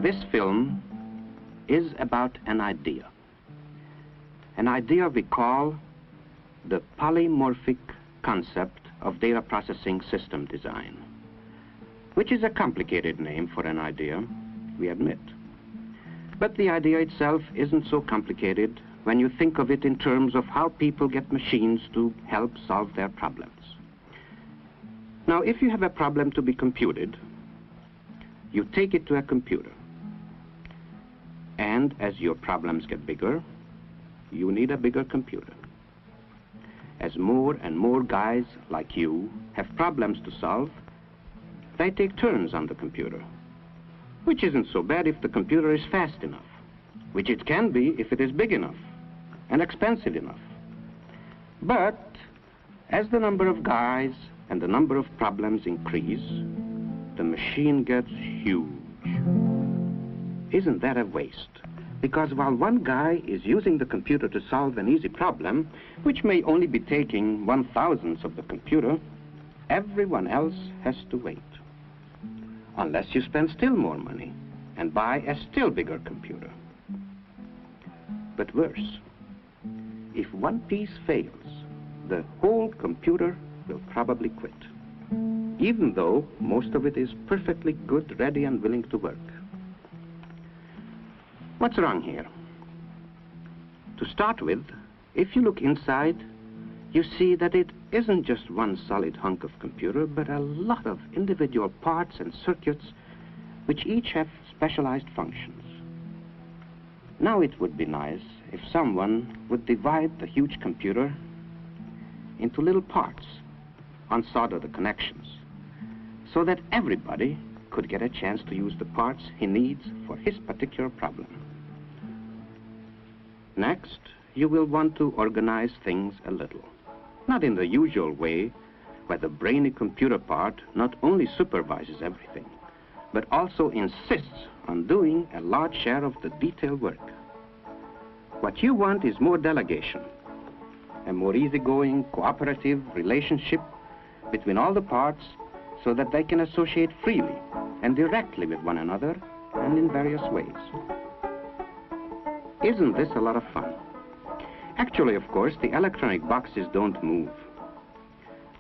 This film is about an idea. An idea we call the polymorphic concept of data processing system design, which is a complicated name for an idea, we admit. But the idea itself isn't so complicated when you think of it in terms of how people get machines to help solve their problems. Now, if you have a problem to be computed, you take it to a computer. And as your problems get bigger, you need a bigger computer. As more and more guys like you have problems to solve, they take turns on the computer, which isn't so bad if the computer is fast enough, which it can be if it is big enough and expensive enough. But as the number of guys and the number of problems increase, the machine gets huge. Isn't that a waste? Because while one guy is using the computer to solve an easy problem, which may only be taking 1/1000th of the computer, everyone else has to wait. Unless you spend still more money and buy a still bigger computer. But worse, if one piece fails, the whole computer will probably quit, even though most of it is perfectly good, ready, and willing to work. What's wrong here? To start with, if you look inside, you see that it isn't just one solid hunk of computer, but a lot of individual parts and circuits which each have specialized functions. Now it would be nice if someone would divide the huge computer into little parts, unsolder the connections, so that everybody could get a chance to use the parts he needs for his particular problem. Next, you will want to organize things a little. Not in the usual way, where the brainy computer part not only supervises everything, but also insists on doing a large share of the detailed work. What you want is more delegation, a more easygoing, cooperative relationship between all the parts so that they can associate freely and directly with one another and in various ways. Isn't this a lot of fun? Actually, of course, the electronic boxes don't move.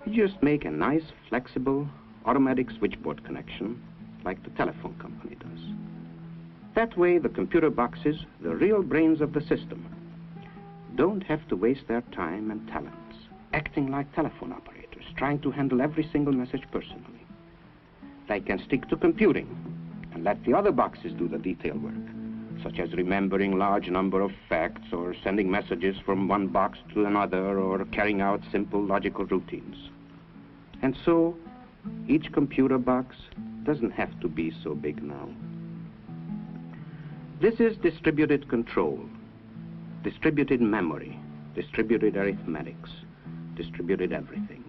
You just make a nice, flexible, automatic switchboard connection like the telephone company does. That way, the computer boxes, the real brains of the system, don't have to waste their time and talents acting like telephone operators, trying to handle every single message personally. They can stick to computing and let the other boxes do the detail work, such as remembering large number of facts or sending messages from one box to another or carrying out simple logical routines. And so, each computer box doesn't have to be so big now. This is distributed control, distributed memory, distributed arithmetics, distributed everything.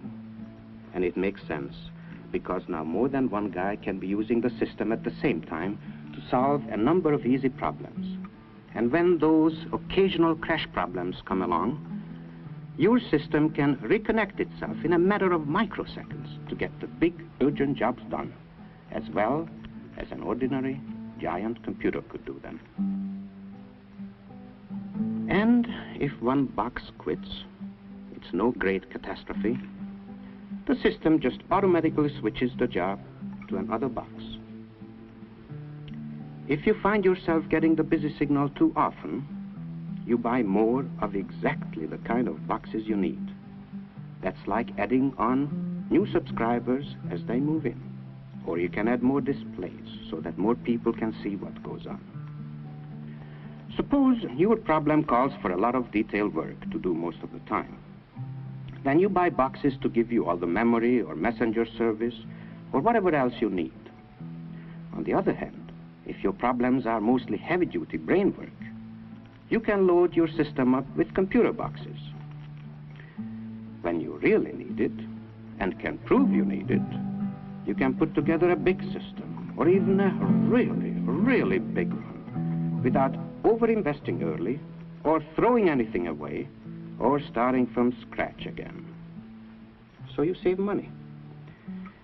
And it makes sense, because now more than one guy can be using the system at the same time to solve a number of easy problems. And when those occasional crash problems come along, your system can reconnect itself in a matter of microseconds to get the big, urgent jobs done, as well as an ordinary, giant computer could do them. And if one box quits, it's no great catastrophe. The system just automatically switches the job to another box. If you find yourself getting the busy signal too often, you buy more of exactly the kind of boxes you need. That's like adding on new subscribers as they move in. Or you can add more displays so that more people can see what goes on. Suppose your problem calls for a lot of detailed work to do most of the time. Then you buy boxes to give you all the memory or messenger service or whatever else you need. On the other hand, if your problems are mostly heavy-duty brain work, you can load your system up with computer boxes. When you really need it, and can prove you need it, you can put together a big system, or even a really, really big one, without over-investing early, or throwing anything away, or starting from scratch again. So you save money.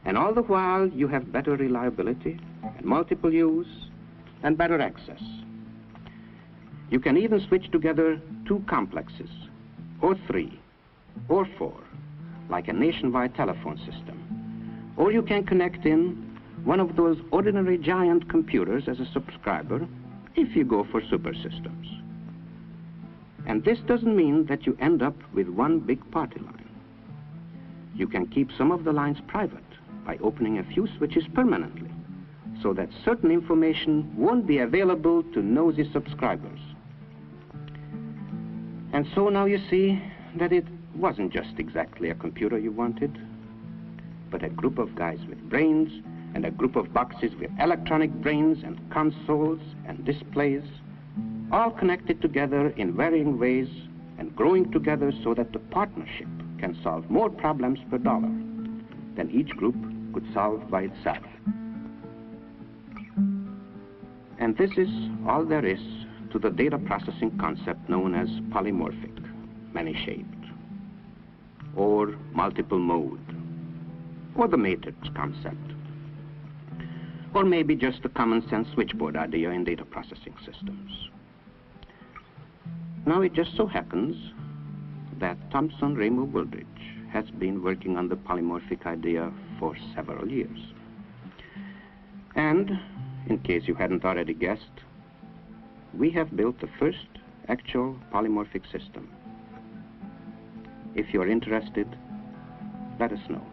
And all the while, you have better reliability and multiple use, and better access. You can even switch together two complexes, or three, or four, like a nationwide telephone system. Or you can connect in one of those ordinary giant computers as a subscriber if you go for super systems. And this doesn't mean that you end up with one big party line. You can keep some of the lines private by opening a few switches permanently, so that certain information won't be available to nosy subscribers. And so now you see that it wasn't just exactly a computer you wanted, but a group of guys with brains and a group of boxes with electronic brains and consoles and displays, all connected together in varying ways and growing together so that the partnership can solve more problems per dollar than each group could solve by itself. And this is all there is to the data processing concept known as polymorphic, many-shaped, or multiple mode, or the matrix concept, or maybe just the common sense switchboard idea in data processing systems. Now it just so happens that Thomson Ramo Wooldridge has been working on the polymorphic idea for several years. And, in case you hadn't already guessed, we have built the first actual polymorphic system. If you're interested, let us know.